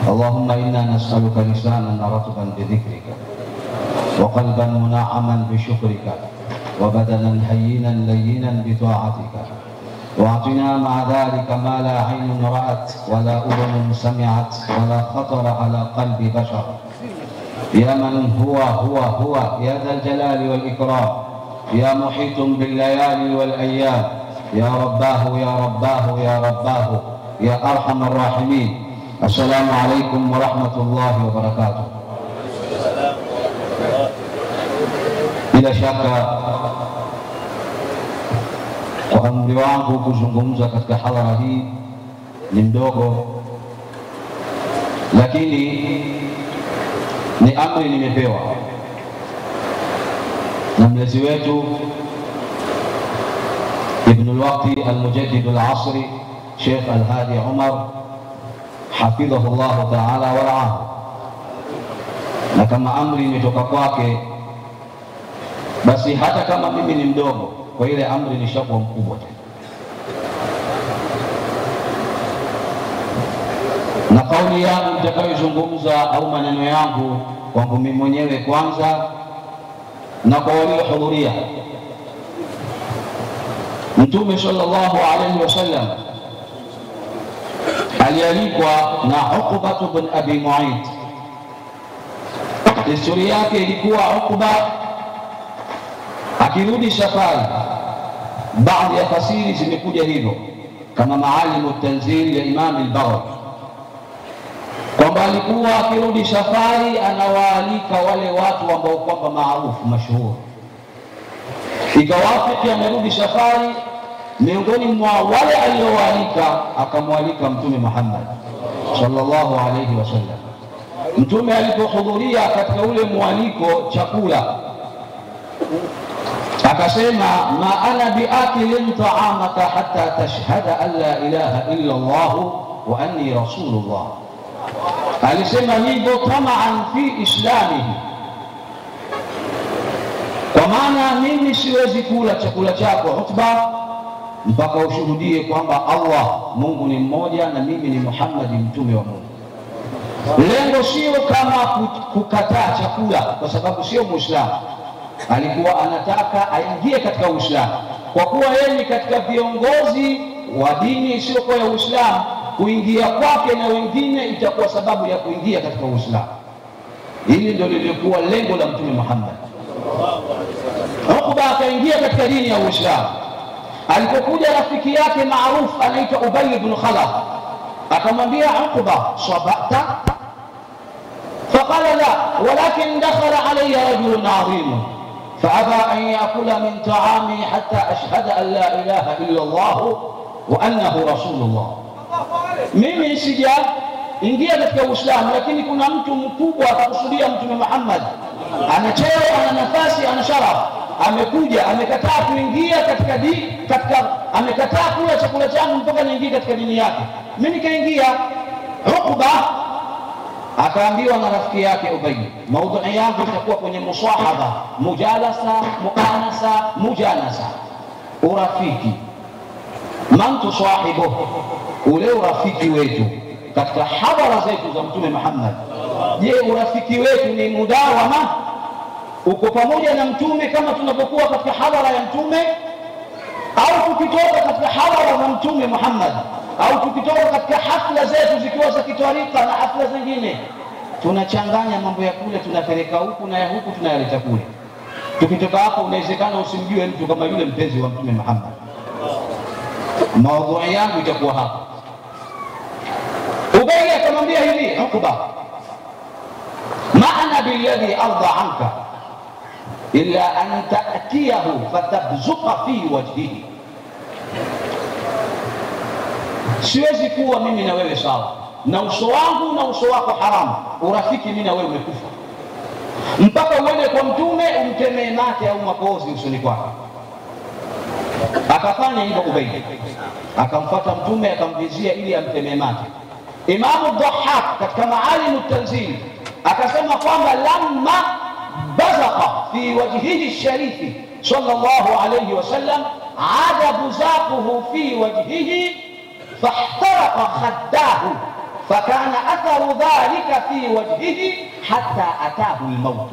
اللهم إنا نسألك لسانا رطبا بذكرك وقلبا منعما بشكرك وبدنا هينا لينا بطاعتك، واعطنا مع ذلك ما لا عين رأت ولا أذن سمعت ولا خطر على قلب بشر، يا من هو يا ذا الجلال والإكرام، يا محيط بالليالي والأيام، يا رباه يا رباه يا رباه يا أرحم الراحمين. السلام عليكم ورحمة الله وبركاته. Bila shaka kwa umri wangu kuzungumza katika hadhara hii ni mdogo, lakini ni amri nimepewa na mlezi wetu Ibn al-Waqti al-Mujaddid al-Asri Sheikh Al-Hadi Umar hafidhahu Allah ta'ala wa ra'ahu, na kama amri imetoka kwake, basi hata kama mimi ni mdogo, kwa ile amri nishakuwa mkubwa tena. Na kauli yangu nitakayozungumza au maneno yangu kwangu mimi mwenyewe kwanza na kwa waliohudhuria, Mtume sallallahu alayhi wasallam alialikwa na Uqba ibn Abi Mu'ayt. Historia yake ilikuwa Uqba akirudi safari, baadhi ya fasiri zimekuja hivyo kama Maalimu Tanzil ya Imam al-Baghawi, kwamba alikuwa akirudi safari anawaalika wale watu ambao kwamba maarufu mashuhuri. Ikawafiki amerudi safari, miongoni mwa wale aliowaalika akamwalika Mtume Muhammad sallallahu alayhi wasallam. Mtume alipohudhuria katika ule mwaliko chakula, akasema ma ana biakilin ta'amaka hatta tashhada an la ilaha illa Allah wa anni rasulullah. Alisema hivyo tamaan fi islamihi, kwa maana mimi siwezi kula chakula chako Utba mpaka ushuhudie kwamba Allah Mungu ni mmoja na mimi ni Muhammad mtume wa Mungu. Lengo sio kama kukataa chakula, kwa sababu sio Muislamu. Alikuwa anataka aingie katika Uislamu, kwa kuwa yeye ni katika viongozi wa dini isiyokuwa ya Uislamu. Kuingia kwake na wengine itakuwa sababu ya kuingia katika Uislamu. Hili ndio lilikuwa lengo la Mtume Muhammad. Uqba akaingia katika dini ya Uislamu. Alipokuja rafiki yake maarufu anaitwa Ubay ibn Khalaf, akamwambia Uqba, sabata? Faqala la, walakin dakhala alayya rajulun 'azim فأبى أن يأكل من طعامي حتى أشهد أن لا إله إلا الله وأنه رسول الله. Mimi sija ingia katika Uislamu, lakini kuna mtu mkubwa atakusudia Mtume Muhammad, ana cheo, ana nafasi, ana sharafu, amekuja amekataa kuingia katika dini, amekataa kula chakula changu mpaka niingie katika dini yake. Mimi nikaingia. Uqba akaambiwa na rafiki yake Ubay, maudhui yangu itakuwa kwenye musahaba, mujalasa, muanasa, mujanasa, urafiki. Man tusahibu, ule urafiki wetu katika hadhara zetu za Mtume Muhammad. Je, urafiki wetu ni mudawama? Uko pamoja na Mtume kama tunapokuwa katika hadhara ya Mtume, au tukitoka katika hadhara za Mtume Muhammad, au tukitoka katika hafla zetu zikiwa za kitarika na hafla zingine, tunachanganya mambo ya kule tunapeleka huku na ya huku tunayaleta kule. Tukitoka hapo unawezekana usimjue mtu kama yule mpenzi wa Mtume Muhammad. Maudhui yangu itakuwa hapa. Ubay akamwambia hivi Uqba, maana billadhi arda anka illa an ta'tiyahu fatabzuqa fi wajhihi. Siwezi kuwa mimi na wewe sawa, na uso wangu na uso wako haramu, urafiki mimi na wewe umekufa, mpaka uende kwa Mtume umtemee mate au makozi usoni kwake. Akafanya hivyo Ubay, akamfuata Mtume akamvizia ili amtemee mate. Imamu Dhahhak katika Maalimu Tanzil akasema kwamba lamma bazaqa fi wajhihi sharifi sallallahu alayhi wasallam ada buzaquhu fi wajhihi fahtaraqa khaddahu فكان أثر ذلك في وجهه حتى أتاه الموت.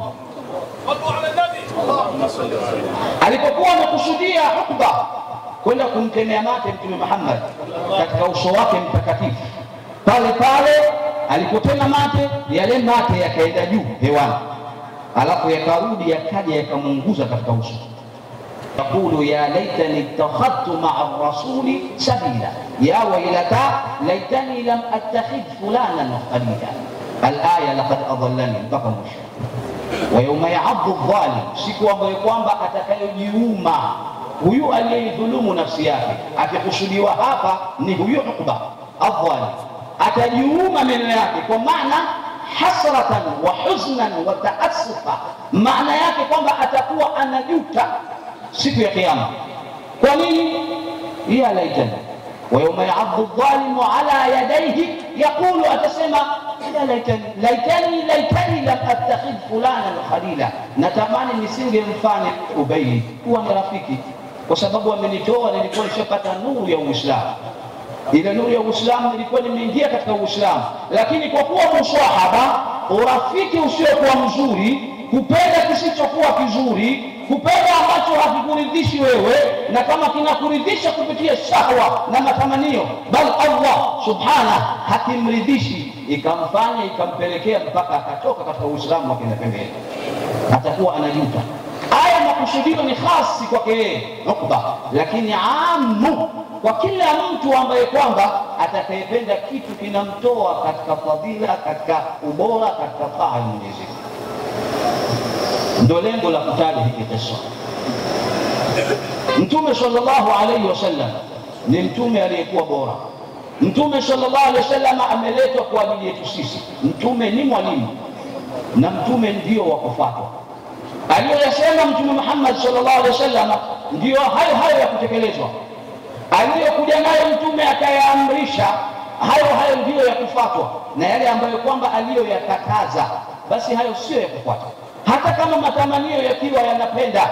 alipokuwa amekusudia Uqba kwenda kumtemea mate Mtume Muhammad katika uso wake mtakatifu, pale pale alipotema mate, yale mate yakaenda juu hewani, alafu yakarudi yakaja yakamunguza katika uso. يقول يا ليتني اتخذت مع الرسول سبيلا يا ويلتى ليتني لم اتخذ فلانا خليلا. الآية لقد أضلني mpaka mwisho. ويوم يعض الظالم, siku ambayo kwamba atakayojiuma huyu aliyedhulumu nafsi yake, akikusudiwa hapa ni huyu Uqba adh-dhalim, atajiuma meno yake, kwa maana hasratan wa huznan wa taassufa, maana yake kwamba atakuwa anajuta siku ya kiyama. Kwa nini? Ya laitani wa yawma ya'addu adh-dhalimu ala yadayhi yaqulu, atasema ya laitani lam attakhidh fulanan khalila, natamani nisingemfanya Ubay kuwa ni rafiki, kwa sababu amenitoa, nilikuwa nishapata nuru ya Uislamu. Ile nuru ya Uislamu nilikuwa nimeingia katika Uislamu, lakini kwa kuwa muswahaba, urafiki usiokuwa mzuri, kupenda kisichokuwa kizuri, kupenda ambacho hakikuridhishi wewe, na kama kinakuridhisha kupitia shahwa na matamanio, bal Allah subhanahu hakimridhishi, ikamfanya ikampelekea mpaka akatoka katika Uislamu akinapendeza, atakuwa anajuta. Aya makusudio ni khasi kwake yeye Uqba, lakini amu kwa kila mtu ambaye kwamba atakayependa kitu kinamtoa katika fadhila, katika ubora, katika taa ya Mwenyezi Mungu. Ndio lengo la kutaja hiki kisa. Mtume sallallahu alayhi wasallam ni mtume aliyekuwa bora. Mtume sallallahu alayhi wasallam ameletwa kwa ajili yetu sisi. Mtume ni mwalimu na mtume ndio wa kufuatwa. Aliyosema Mtume Muhammad sallallahu alayhi wasallam ndio hayo ya kutekelezwa. Aliyokuja nayo mtume akayaamrisha hayo ndio ya kufuatwa, na yale ambayo kwamba aliyoyakataza basi hayo sio ya kufuatwa, hata kama matamanio yakiwa yanapenda.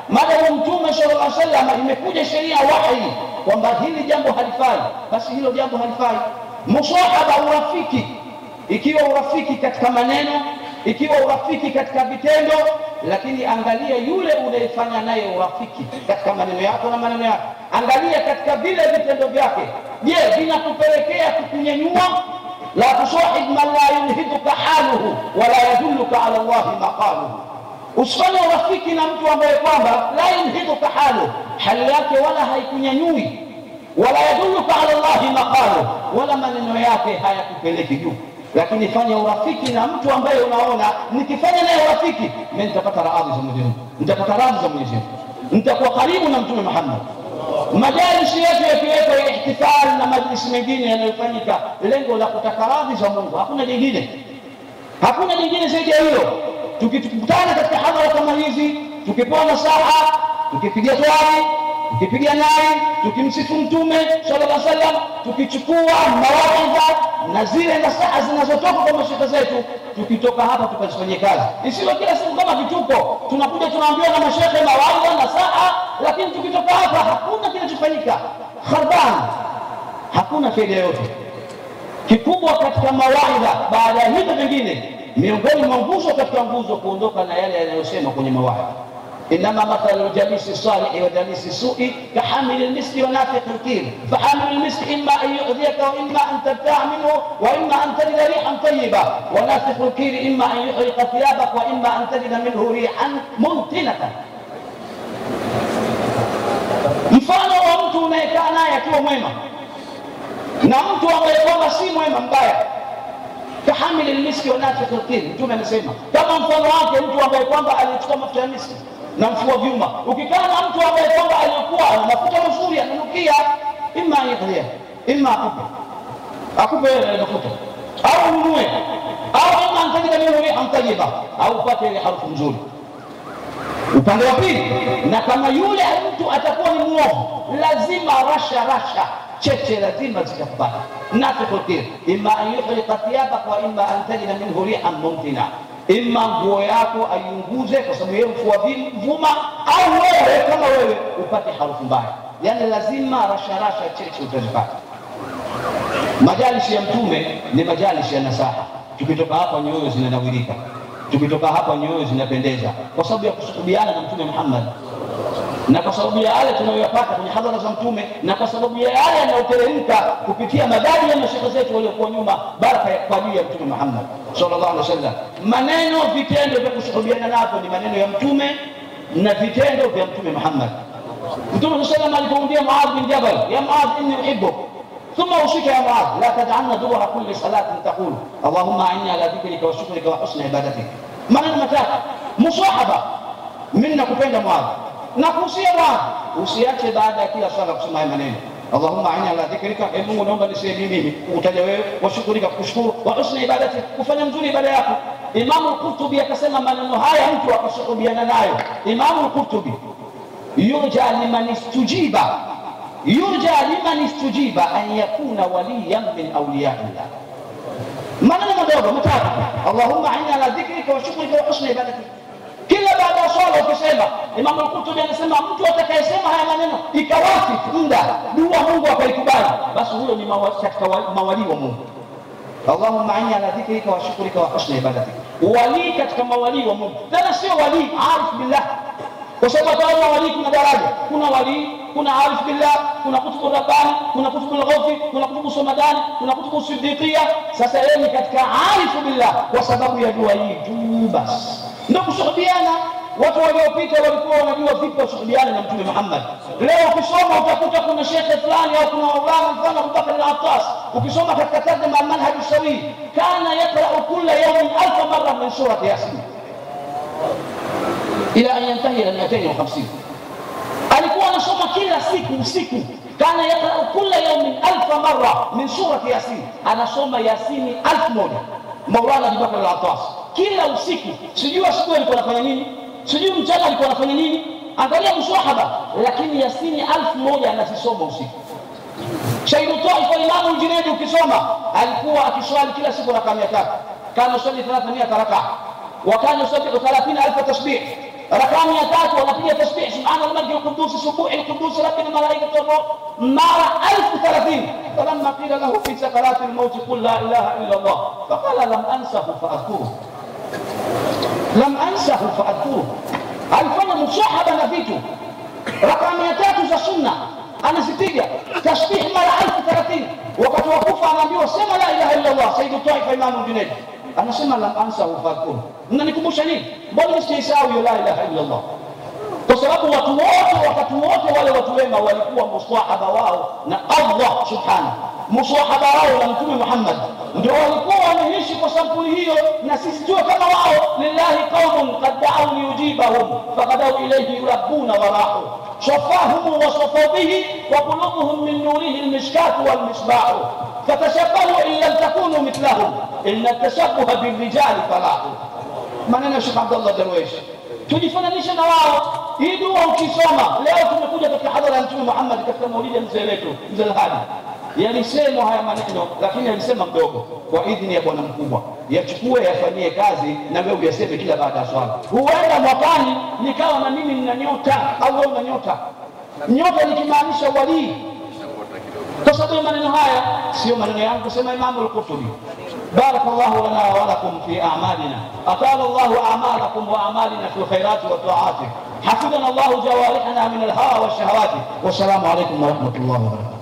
Madamu Mtume sallallahu alaihi wasallam imekuja sheria wahi kwamba hili jambo halifai, basi hilo jambo halifai. Musahaba, urafiki, ikiwa urafiki katika maneno, ikiwa urafiki katika vitendo, lakini angalia yule unayefanya naye urafiki katika maneno yako na maneno yako, angalia katika vile vitendo vyake. Je, vinakupelekea kukunyanyua? la tusahib man la yulhiduka haluhu wala yadulluka ala Allah maqaluhu. Usifanye urafiki na mtu ambaye kwamba la yulhiduka haluhu, hali yake wala haikunyanyui, wala yadulluka ala Allah maqaluhu, wala maneno yake hayakupeleki juu. Lakini fanya urafiki na mtu ambaye unaona nikifanya naye urafiki mimi nitapata radhi za Mwenyezi Mungu, nitapata radhi za Mwenyezi Mungu, nitakuwa karibu na Mtume Muhammad. Majalisi yetu yakiwekwa ihtifal na majlisi mengine yanayofanyika lengo la kutaka radhi za Mungu, hakuna jingine zaidi ya hilo. Tukikutana katika hadhara kama hizi, tukipewa nasaha, tukipiga swali, tukipiga nai, tukimsifu Mtume sallallahu alaihi wasallam, tukichukua mawaidha na zile nasaha zinazotoka kwa mashaka zetu, tukitoka hapa tukazifanyia kazi. Isiwe kila siku kama vituko tunakuja tunaambiwa na mashekhe mawaidha nasaha, lakini tukitoka hapa hakuna kinachofanyika, kharban, hakuna faida yote. Kikubwa katika mawaidha baada ya hivyo vingine, miongoni mwa nguzo katika nguzo kuondoka na yale yanayosema kwenye mawaidha. إنما مثل الجليس الصالح وجليس السوء كحامل المسك ونافخ الكير، فحامل المسك إما أن يؤذيك وإما أن تبتاع منه وإما أن تجد ريحا طيبة، ونافخ الكير إما أن يحرق ثيابك وإما أن تجد منه ريحا منتنة. mfano wa mtu unayekaa naye akiwa mwema na mtu ambaye kwamba si mwema, mbaya, kahamil almiski wa nafikh alkir. Mtume anasema kama mfano wake mtu ambaye kwamba alichukua mafuta ya miski na mfua vyuma. Ukikaa na mtu ambaye kwamba alikuwa na mafuta mazuri ananukia, imma yadhia, imma akupe mafuta au ununue, au imma antajida minhu rihan tayyiba, au upate ile harufu nzuri. Upande wa pili, na kama yule mtu atakuwa ni muovu, lazima rasha cheche lazima zitakupata. Nafikh alkir imma an yuhriqa thiyabaka wa imma an tajida minhu rihan mumtina, imma nguo yako aiunguze kwa sababu yeye mfua vuma, au wewe kama wewe upate harufu mbaya. Yani lazima rasha cheche utazipata. Majalisi ya mtume ni majalisi ya nasaha. Tukitoka hapa nyoyo zinanawirika, tukitoka hapa nyoyo zinapendeza, kwa sababu ya kusuhubiana na Mtume Muhammad, na kwa sababu ya yale tunayoyapata kwenye hadhara za mtume, na kwa sababu ya yale yanayoteremka kupitia madadi ya mashekhe zetu waliokuwa nyuma, baraka kwa ajili ya Mtume Muhammad sallallahu alaihi wasallam. Maneno, vitendo vya kusuhubiana napo ni maneno ya mtume na vitendo vya Mtume Muhammad. Mtume sallallahu alaihi wasallam alipomwambia Muadh bin Jabal, ya Muadh inni uhibbuk ثم أوصيك يا معاذ لا تجعلنا دبر كل صلاة تقول اللهم أعني على ذكرك وشكرك وحسن عبادتك. maneno matatu musahaba, mimi nakupenda Muadh, nakuhusia Muadh usiache baada ya kila swala kusema haya maneno, Allahumma a'inni ala dhikrika, e Mungu naomba nisaidie mimi kukutaja wewe, wa shukrika, kukushukuru, wa husni ibadati, kufanya mzuri ibada yako. Imam al-Qurtubi akasema maneno haya mtu akasuhubiana nayo, Imam al-Qurtubi, yurja liman istujiba an yakuna waliyan min awliyaillah. Maneno madogo matatu, Allahumma a'inni ala dhikrika wa shukrika wa husni ibadati. Kila baada ya swala ukisema, Imam al-Qurtubi anasema mtu atakayesema haya maneno ikawafi muda dua Mungu akaikubali, basi huyo ni katika mawali wa Mungu. Allahumma a'inni ala dhikrika wa shukrika wa husni ibadati. Wali katika mawali wa Mungu, tena sio wali arif billah, kwa sababu kwa wali kuna daraja, kuna wali, kuna arif billah, kuna kutubu rabbani, kuna kutubu al-ghawfi, kuna kutubu samadani, kuna kutubu siddiqiyya. Sasa yeye ni katika arif billah kwa sababu ya dua hii tu basi. Ndio kusuhubiana. Watu waliopita walikuwa wanajua vipi kusuhubiana na Mtume Muhammad. Leo ukisoma utakuta kuna shekhe fulani au kuna maulana mfano Abubakar al-Attas, ukisoma katika tarjuma al-Manhaj as-Sawi, kana yaqra'u kulla yawmin 1000 marra min surati Yasin ila an yantahi ila 250. Alikuwa anasoma kila siku usiku, kana yaqra'u kulla yawmin 1000 marra min surati Yasin, anasoma Yasini 1000. Maulana Abubakar al-Attas kila usiku, sijui asubuhi alikuwa anafanya nini, sijui mchana alikuwa anafanya nini. Angalia mswahaba, lakini Yasini 1000 anasoma usiku. Shaidu Taifa Imam al-Junayd ukisoma alikuwa akiswali kila siku raka 300, kana swali 300 raka, wa kana yusabihu 30000 tasbih. Raka 300 wanapiga tasbih subhana al-malik al-quddus subuhi al-quddus rabbina malaikatu mara 1030. falamma qila lahu fi sakarati al-maut qul la ilaha illa Allah faqala lam ansahu fa'adhkuruhu. Alifanya musahaba na vitu, raka 300 za sunna anazipiga tasbih mara 1030. Wakati wa kufa anaambiwa sema la ilaha illa Allah. Sayyid Taifa Imam al-Junayd anasema lam ansahu fa'adhkuruhu. Mnanikumbusha nini? Mbona msisahau la ilaha illa Allah? Kwa sababu watu wote wakati wote wale watu wema walikuwa musahaba wao na Allah subhanahu, musahaba wao na Mtume Muhammad, ndio walikuwa wanaishi kwa sampuli hiyo. Na sisi tuwe kama wao. Lillahi qaumun qad da'u liyujibahum faqadau ilayhi yurabbuna wa rahu shafahum wa safaw bihi wa qulubuhum min nurihi al-mishkat wal misbah fatashabbahu in lam takunu mithlahum inna at-tashabbuha bir-rijali falahu. Maneno ya Sheikh Abdullah Darwish, tujifananishe na wao. Hii dua ukisoma leo, tumekuja katika hadhara ya Mtume Muhammad katika maulidi ya mzee wetu Mzee Al-Hadi, yalisema haya maneno, lakini alisema mdogo kwa idhini ya bwana mkubwa, yachukue yafanyie kazi na wewe uyaseme kila baada ya swala. Huenda mwakani nikawa na mimi nina nyota au wewe una nyota. Nyota nikimaanisha wali, kwa sababu maneno haya sio maneno yangu, sema Imam al-Qurtubi. barakallahu lana wa lakum fi a'malina, atala Allahu a'malakum wa a'malina fil khairati wa ta'ati, hafidhana Allahu jawarihana min al-hawa wa shahawati. Wassalamu alaykum wa rahmatullahi wa barakatuh.